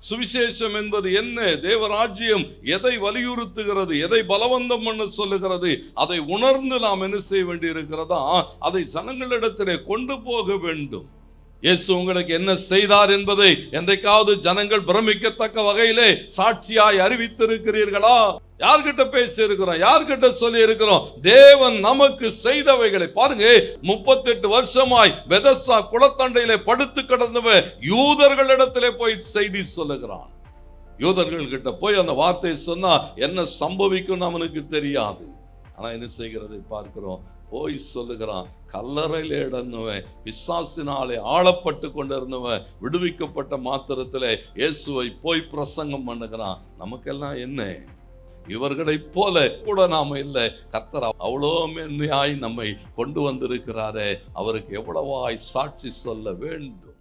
சுவிசேஷம் என்பது என்ன? தேவராஜ்யம் எதை வலியுறுத்துகிறது, எதை பலவந்தம் பண்ண சொல்லுகிறது, அதை உணர்ந்து நாம் என்ன செய்ய வேண்டி இருக்கிறதா, அதை ஜனங்களிடத்திலே கொண்டு போக வேண்டும். இயேசு உங்களுக்கு என்ன செய்தார் என்பதை என்றைக்காவது ஜனங்கள் பிரமிக்கத்தக்க வகையிலே சாட்சியாய் அறிவித்திருக்கிறீர்களா? யார்கிட்ட பேசி இருக்கிறோம்? யார்கிட்ட சொல்லி இருக்கிறோம்? தேவன் நமக்கு செய்தவைகளை பாருங்க. 38 வருஷமாய் பெதஸ்தா குளத்தண்டையிலே படுத்து கிடந்தவன் யூதர்களிடத்திலே போய் செய்தி சொல்லுகிறான். யூதர்கள் கிட்ட போய் அந்த வார்த்தையை சொன்னா என்ன சம்பவிக்கும் அவனுக்கு தெரியாது. ஆனா என்ன செய்கிறதை பார்க்கிறோம். போய் சொல்லுகிறான். கல்லறையில இடந்தவன், பிசாசினாலே ஆளப்பட்டு கொண்டிருந்தவன் விடுவிக்கப்பட்ட மாத்திரத்திலே இயேசுவை போய் பிரசங்கம் பண்ணுகிறான். நமக்கெல்லாம் என்ன? இவர்களை போல கூட நாம இல்லை. கர்த்தர் அவ்வளோ மென்மையாய் நம்மை கொண்டு வந்திருக்கிறாரே, அவருக்கு எவ்வளவாய் சாட்சி சொல்ல வேண்டும்.